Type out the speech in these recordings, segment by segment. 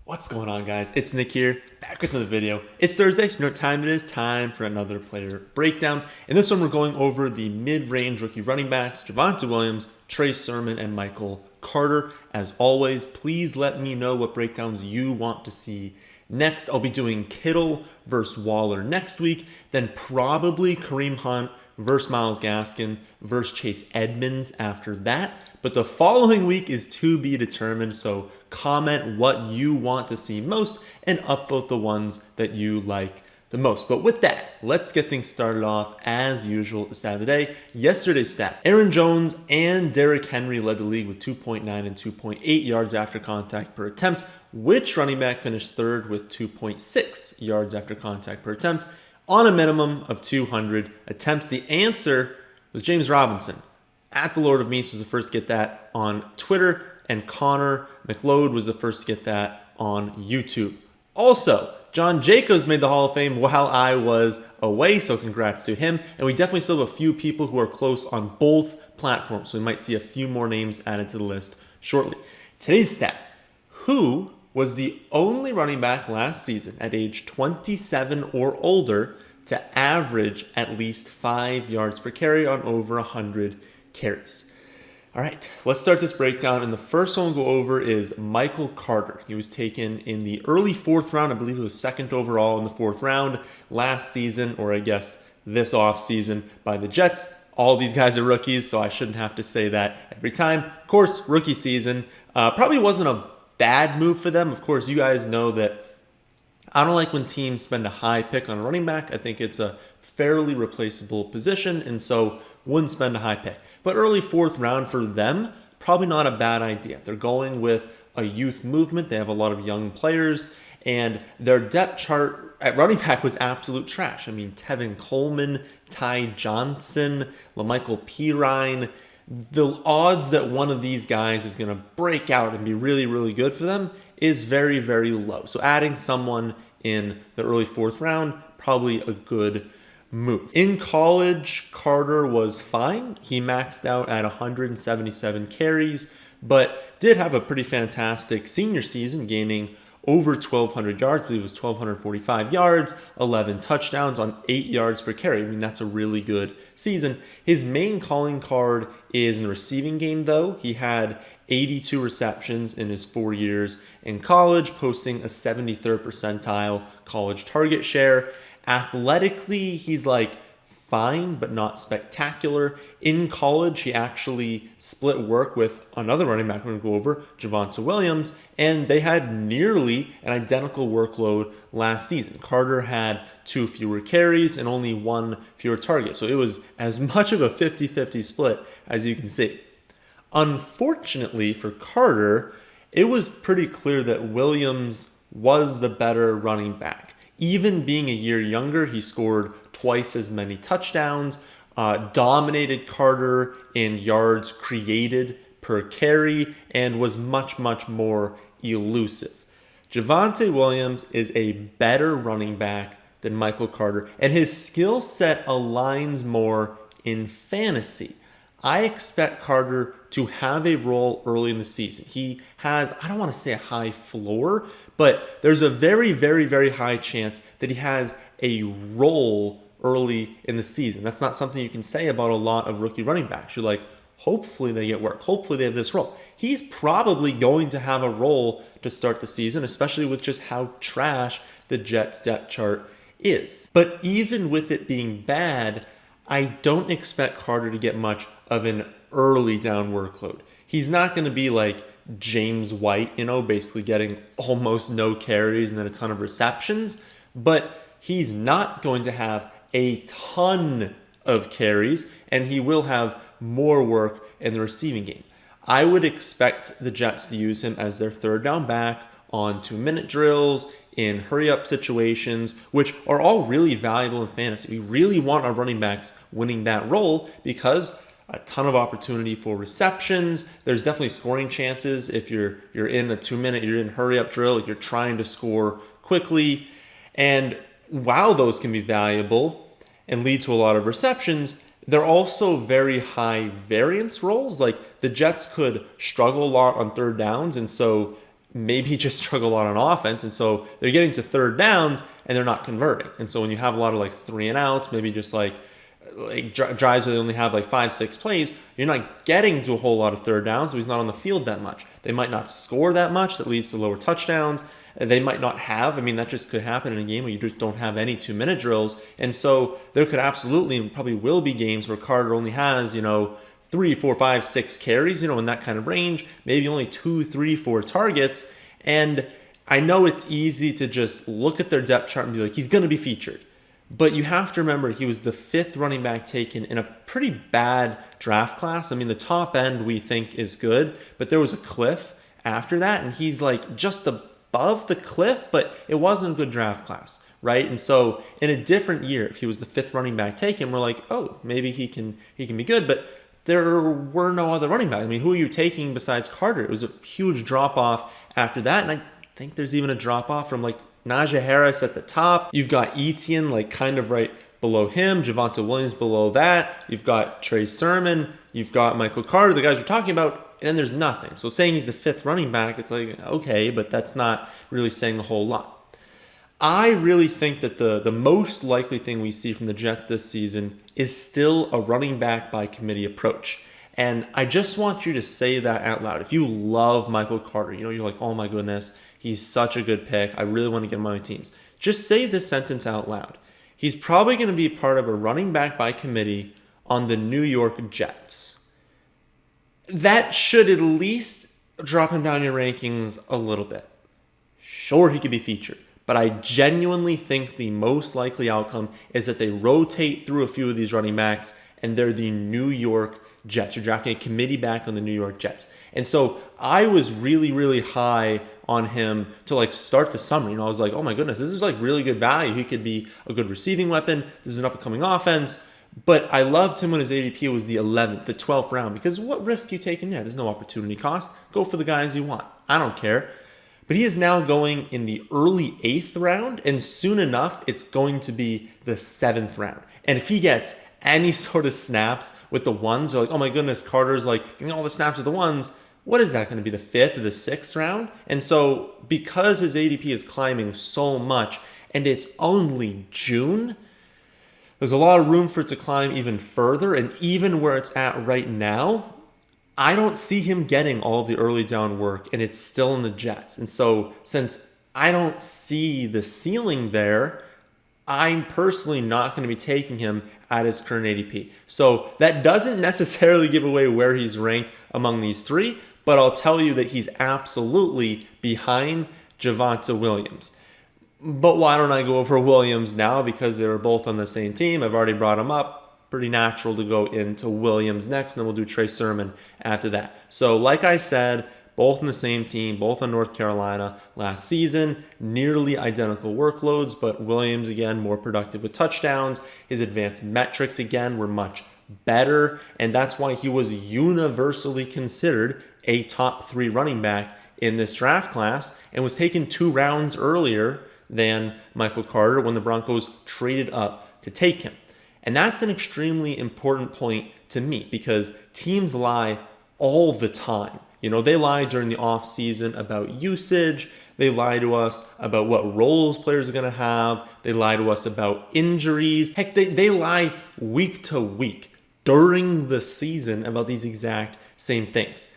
What's going on, guys? It's Nick here, back with another video. It's Thursday, so you know what time it is. Time for another player breakdown. In this one, we're going over the mid-range rookie running backs, Javonte Williams, Trey Sermon, and Michael Carter. As always, please let me know what breakdowns you want to see next. I'll be doing Kittle versus Waller next week, then probably Kareem Hunt versus Myles Gaskin versus Chase Edmonds after that. But the following week is to be determined, so comment what you want to see most and upvote the ones that you like the most. But with that, let's get things started off as usual at the stat of the day. Yesterday's stat: Aaron Jones and Derrick Henry led the league with 2.9 and 2.8 yards after contact per attempt. Which running back finished third with 2.6 yards after contact per attempt on a minimum of 200 attempts? The answer was James Robinson. At the Lord of Meats was the first to get that on Twitter, and Connor McLeod was the first to get that on YouTube. Also, John Jacobs made the Hall of Fame while I was away, so congrats to him. And we definitely still have a few people who are close on both platforms, so we might see a few more names added to the list shortly. Today's stat: who was the only running back last season at age 27 or older to average at least 5 yards per carry on over 100 carries? All right, let's start this breakdown. And the first one we'll go over is Michael Carter. He was taken in the early fourth round. I believe he was second overall in the fourth round last season, or I guess this offseason, by the Jets. All these guys are rookies, so I shouldn't have to say that every time. Of course, rookie season probably wasn't a bad move for them. Of course, you guys know that I don't like when teams spend a high pick on a running back. I think it's a fairly replaceable position, and so wouldn't spend a high pick. But early fourth round for them, probably not a bad idea. They're going with a youth movement. They have a lot of young players, and their depth chart at running back was absolute trash. I mean, Tevin Coleman, Ty Johnson, LaMichael Pirine. The odds that one of these guys is going to break out and be really, really good for them is very, very low. So adding someone in the early fourth round, probably a good move. In college, Carter was fine. He maxed out at 177 carries, but did have a pretty fantastic senior season, gaining over 1,200 yards. I believe it was 1,245 yards, 11 touchdowns on 8 yards per carry. I mean, that's a really good season. His main calling card is in the receiving game, though. He had 82 receptions in his 4 years in college, posting a 73rd percentile college target share. Athletically, he's like fine, but not spectacular. In college, he actually split work with another running back we're going to go over, Javonte Williams, and they had nearly an identical workload last season. Carter had 2 fewer carries and only 1 fewer target, so it was as much of a 50-50 split as you can see. Unfortunately for Carter, it was pretty clear that Williams was the better running back. Even being a year younger, he scored twice as many touchdowns, dominated Carter in yards created per carry, and was much, much more elusive. Javonte Williams is a better running back than Michael Carter, and his skill set aligns more in fantasy. I expect Carter to have a role early in the season. He has, I don't want to say a high floor, but there's a very, very, very high chance that he has a role early in the season. That's not something you can say about a lot of rookie running backs. You're like, hopefully they get work. Hopefully they have this role. He's probably going to have a role to start the season, especially with just how trash the Jets depth chart is. But even with it being bad, I don't expect Carter to get much of an early down workload. He's not going to be like James White, basically getting almost no carries and then a ton of receptions, but he's not going to have a ton of carries, and he will have more work in the receiving game. I would expect the Jets to use him as their third down back on 2-minute drills, in hurry-up situations, which are all really valuable in fantasy. We really want our running backs winning that role because a ton of opportunity for receptions. There's definitely scoring chances if you're in a 2-minute, you're in hurry-up drill, like you're trying to score quickly. And while those can be valuable and lead to a lot of receptions, they're also very high variance roles. Like the Jets could struggle a lot on third downs, and so maybe just struggle a lot on offense. And so they're getting to third downs and they're not converting. And so when you have a lot of like 3 and outs, maybe just like drives where they only have like 5-6 plays, you're not getting to a whole lot of third downs, so he's not on the field that much. They might not score that much, that leads to lower touchdowns. They might not have, that just could happen in a game where you just don't have any 2-minute drills. And so there could absolutely and probably will be games where Carter only has, 3, 4, 5, 6 carries, in that kind of range, maybe only 2, 3, 4 targets. And I know it's easy to just look at their depth chart and be like, he's going to be featured. But you have to remember he was the 5th running back taken in a pretty bad draft class. The top end we think is good, but there was a cliff after that, and he's like just above the cliff, but it wasn't a good draft class, right? And so in a different year, if he was the 5th running back taken, we're like, oh, maybe he can be good, but there were no other running backs. Who are you taking besides Carter? It was a huge drop-off after that, and I think there's even a drop-off from like Najee Harris at the top. You've got Etienne kind of right below him, Javonte Williams below that. You've got Trey Sermon. You've got Michael Carter, the guys we're talking about, and then there's nothing. So saying he's the 5th running back, it's like, okay, but that's not really saying a whole lot. I really think that the most likely thing we see from the Jets this season is still a running back by committee approach. And I just want you to say that out loud. If you love Michael Carter, you're like, oh my goodness, he's such a good pick. I really want to get him on my teams. Just say this sentence out loud. He's probably going to be part of a running back by committee on the New York Jets. That should at least drop him down your rankings a little bit. Sure, he could be featured, but I genuinely think the most likely outcome is that they rotate through a few of these running backs and they're the New York Jets. You're drafting a committee back on the New York Jets. And so I was really, really high on him to start the summer. I was like, oh my goodness, this is really good value. He could be a good receiving weapon. This is an up-and-coming offense. But I loved him when his ADP was the 11th, the 12th round, because what risk are you taking there? There's no opportunity cost. Go for the guys you want. I don't care. But he is now going in the early 8th round, and soon enough, it's going to be the 7th round. And if he gets any sort of snaps with the ones, they're like, oh my goodness, Carter's giving all the snaps with the ones. What is that going to be, the 5th or the 6th round? And so because his ADP is climbing so much and it's only June, there's a lot of room for it to climb even further. And even where it's at right now, I don't see him getting all the early down work, and it's still in the Jets. And so since I don't see the ceiling there, I'm personally not going to be taking him at his current ADP. So that doesn't necessarily give away where he's ranked among these 3, but I'll tell you that he's absolutely behind Javonte Williams. But why don't I go over Williams now? Because they were both on the same team. I've already brought him up. Pretty natural to go into Williams next, and then we'll do Trey Sermon after that. So like I said, both on the same team, both on North Carolina last season, nearly identical workloads, but Williams, again, more productive with touchdowns. His advanced metrics, again, were much better, and that's why he was universally considered a top 3 running back in this draft class and was taken 2 rounds earlier than Michael Carter when the Broncos traded up to take him. And that's an extremely important point to me because teams lie all the time. They lie during the offseason about usage. They lie to us about what roles players are going to have. They lie to us about injuries. Heck, they lie week to week during the season about these exact same things.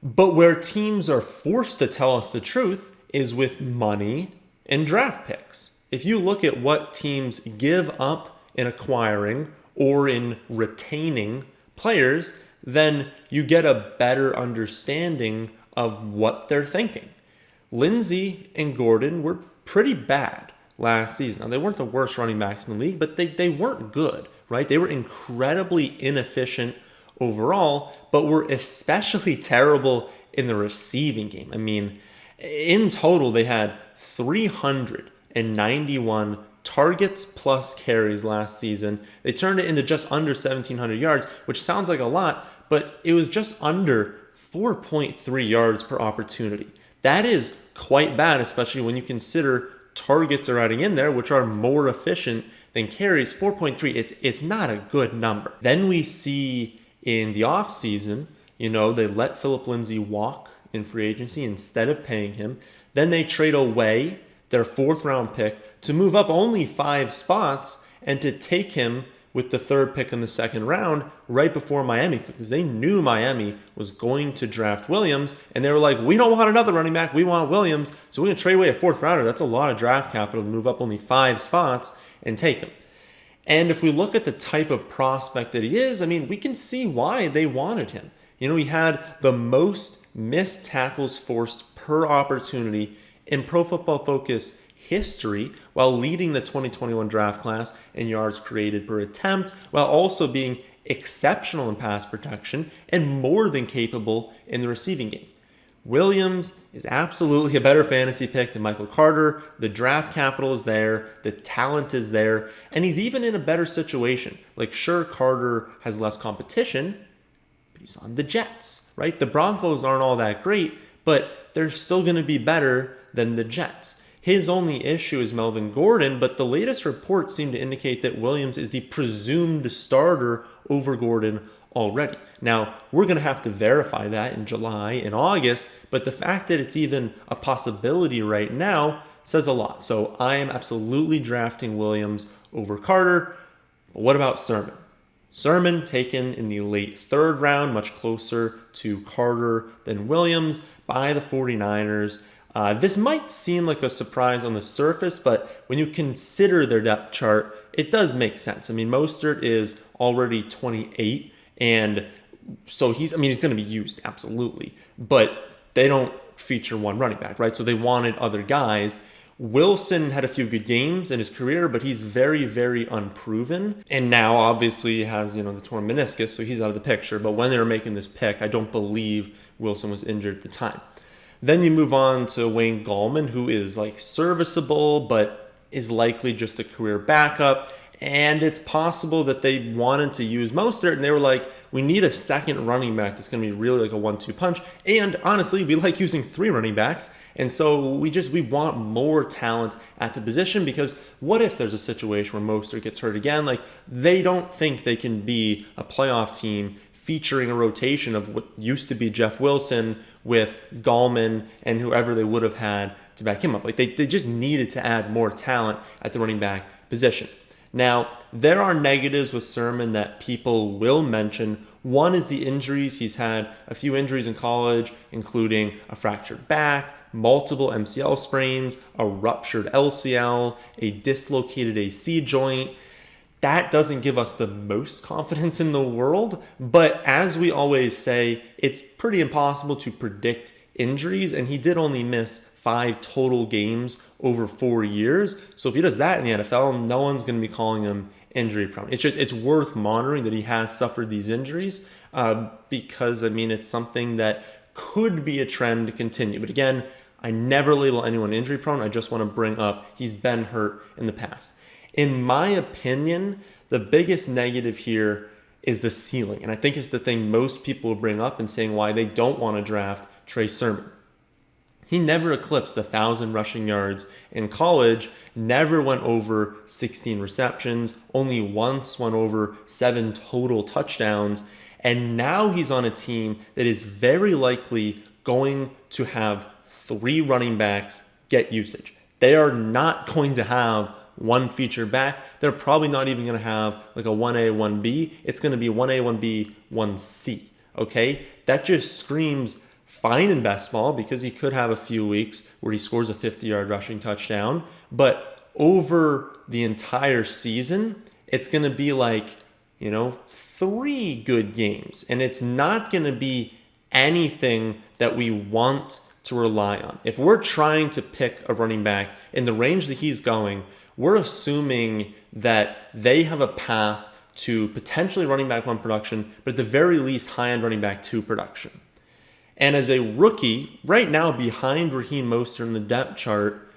But where teams are forced to tell us the truth is with money and draft picks. If you look at what teams give up in acquiring or in retaining players, then you get a better understanding of what they're thinking. Lindsey and Gordon were pretty bad last season. Now, they weren't the worst running backs in the league, but they weren't good, right? They were incredibly inefficient overall, but were especially terrible in the receiving game. In total, they had 391 targets plus carries last season. They turned it into just under 1,700 yards, which sounds like a lot, but it was just under 4.3 yards per opportunity. That is quite bad, especially when you consider targets are adding in there, which are more efficient than carries. 4.3, it's not a good number. Then we see in the offseason, they let Phillip Lindsay walk in free agency instead of paying him. Then they trade away their 4th round pick to move up only 5 spots and to take him with the 3rd pick in the 2nd round right before Miami, because they knew Miami was going to draft Williams, and they were like, we don't want another running back, we want Williams, so we're going to trade away a 4th rounder. That's a lot of draft capital to move up only 5 spots and take him. And if we look at the type of prospect that he is, I mean, we can see why they wanted him. You know, he had the most missed tackles forced per opportunity in Pro Football Focus history, while leading the 2021 draft class in yards created per attempt, while also being exceptional in pass protection and more than capable in the receiving game. Williams is absolutely a better fantasy pick than Michael Carter. The draft capital is there, the talent is there, and he's even in a better situation. Like, sure, Carter has less competition, but he's on the Jets, right? The Broncos aren't all that great, but they're still going to be better than the Jets. His only issue is Melvin Gordon, but the latest reports seem to indicate that Williams is the presumed starter over Gordon already. Now, we're going to have to verify that in July and August, but the fact that it's even a possibility right now says a lot. So I am absolutely drafting Williams over Carter. But what about Sermon? Sermon taken in the late 3rd round, much closer to Carter than Williams by the 49ers. This might seem like a surprise on the surface, but when you consider their depth chart, it does make sense. I mean, Mostert is already 28, and so he's going to be used, absolutely. But they don't feature one running back, right? So they wanted other guys. Wilson had a few good games in his career, but he's very, very unproven. And now, obviously, he has, the torn meniscus, so he's out of the picture. But when they were making this pick, I don't believe Wilson was injured at the time. Then you move on to Wayne Gallman, who is serviceable, but is likely just a career backup. And it's possible that they wanted to use Mostert, and they were like, we need a second running back that's going to be really like a 1-2 punch. And honestly, we like using 3 running backs. And so we want more talent at the position, because what if there's a situation where Mostert gets hurt again? They don't think they can be a playoff team featuring a rotation of what used to be Jeff Wilson with Gallman and whoever they would have had to back him up. They just needed to add more talent at the running back position. Now, there are negatives with Sermon that people will mention. One is the injuries. He's had a few injuries in college, including a fractured back, multiple MCL sprains, a ruptured LCL, a dislocated AC joint. That doesn't give us the most confidence in the world, but as we always say, it's pretty impossible to predict injuries, and he did only miss 5 total games over 4 years. So if he does that in the NFL, no one's going to be calling him injury prone. It's worth monitoring that he has suffered these injuries because, it's something that could be a trend to continue. But again, I never label anyone injury prone. I just want to bring up he's been hurt in the past. In my opinion, the biggest negative here is the ceiling. And I think it's the thing most people will bring up in saying why they don't want to draft Trey Sermon. He never eclipsed 1,000 rushing yards in college, never went over 16 receptions, only once went over 7 total touchdowns. And now he's on a team that is very likely going to have 3 running backs get usage. They are not going to have one feature back. They're probably not even going to have a 1A, 1B. It's going to be 1A, 1B, 1C. Okay? That just screams fine in best ball, because he could have a few weeks where he scores a 50-yard rushing touchdown. But over the entire season, it's going to be 3 good games. And it's not going to be anything that we want to rely on. If we're trying to pick a running back in the range that he's going, we're assuming that they have a path to potentially running back 1 production, but at the very least high-end running back 2 production. And as a rookie, right now behind Raheem Mostert in the depth chart,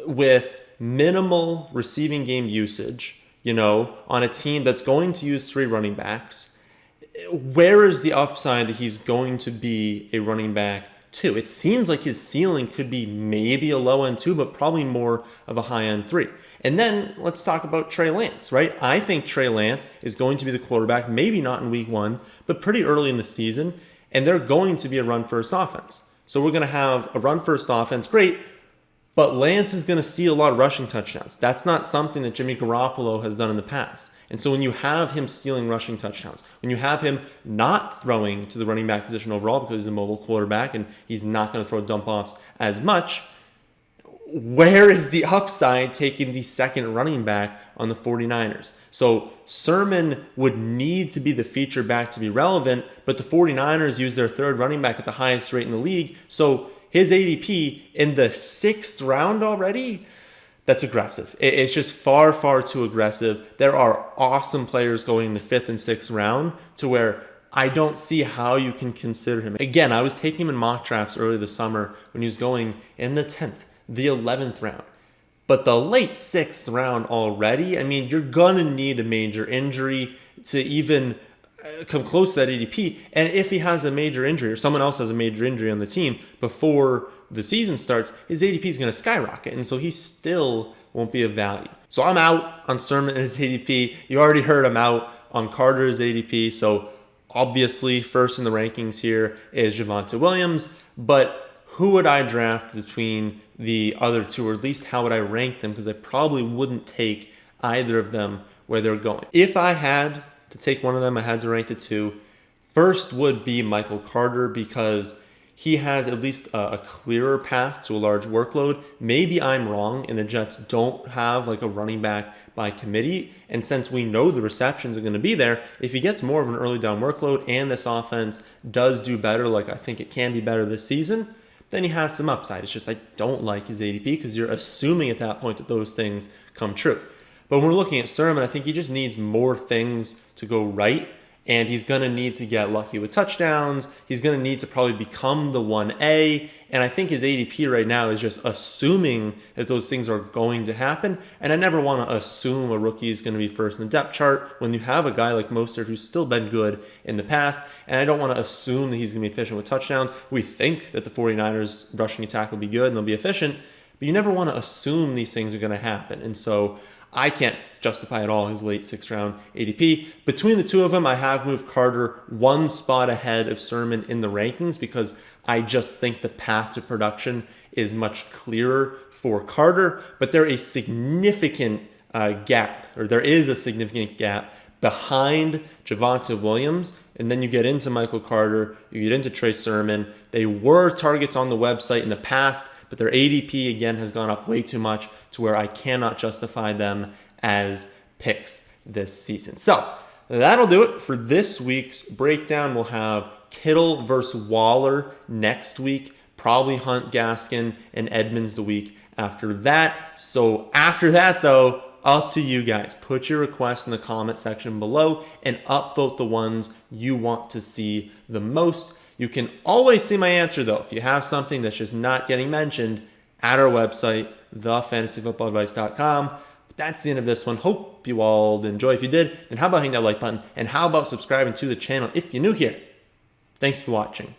with minimal receiving game usage, on a team that's going to use 3 running backs, where is the upside that he's going to be a running back 2? It seems like his ceiling could be maybe a low-end 2, but probably more of a high-end 3. And then let's talk about Trey Lance, right? I think Trey Lance is going to be the quarterback, maybe not in week 1, but pretty early in the season, and they're going to be a run-first offense. So we're going to have a run-first offense, great, but Lance is going to steal a lot of rushing touchdowns. That's not something that Jimmy Garoppolo has done in the past. And so when you have him stealing rushing touchdowns, when you have him not throwing to the running back position overall because he's a mobile quarterback and he's not going to throw dump-offs as much, where is the upside taking the second running back on the 49ers? So Sermon would need to be the feature back to be relevant, but the 49ers use their third running back at the highest rate in the league. So his ADP in the 6th round already, that's aggressive. It's just far, far too aggressive. There are awesome players going in the 5th and 6th round to where I don't see how you can consider him. Again, I was taking him in mock drafts early this summer when he was going in the 10th, the 11th round. But the late 6th round already, I mean, you're going to need a major injury to even come close to that ADP. And if he has a major injury or someone else has a major injury on the team before the season starts, his ADP is going to skyrocket. And so he still won't be of value. So I'm out on Sermon and his ADP. You already heard I'm out on Carter's ADP. So obviously first in the rankings here is Javonte Williams. But who would I draft between the other two, or at least how would I rank them? Because I probably wouldn't take either of them where they're going. If I had to take one of them, I had to rank the two. First would be Michael Carter because he has at least a clearer path to a large workload. Maybe I'm wrong and the Jets don't have like a running back by committee. And since we know the receptions are going to be there, if he gets more of an early down workload and this offense does do better, like I think it can be better this season, then he has some upside. It's just I don't like his ADP because you're assuming at that point that those things come true. But when we're looking at Sermon, I think he just needs more things to go right. And he's going to need to get lucky with touchdowns. He's going to need to probably become the 1A. And I think his ADP right now is just assuming that those things are going to happen. And I never want to assume a rookie is going to be first in the depth chart when you have a guy like Mostert who's still been good in the past. And I don't want to assume that he's going to be efficient with touchdowns. We think that the 49ers rushing attack will be good and they'll be efficient. But you never want to assume these things are going to happen. And so I can't justify at all his late 6th round ADP. Between the two of them, I have moved Carter one spot ahead of Sermon in the rankings because I just think the path to production is much clearer for Carter. But there is a significant gap behind Javonte Williams. And then you get into Michael Carter, you get into Trey Sermon. They were targets on the website in the past, but their ADP, again, has gone up way too much to where I cannot justify them as picks this season. So that'll do it for this week's breakdown. We'll have Kittle versus Waller next week, probably Hunt, Gaskin, and Edmonds the week after that. So after that, though, up to you guys. Put your requests in the comment section below and upvote the ones you want to see the most. You can always see my answer, though. If you have something that's just not getting mentioned, at our website, thefantasyfootballadvice.com. But that's the end of this one. Hope you all enjoy. If you did, then how about hitting that like button? And how about subscribing to the channel if you're new here? Thanks for watching.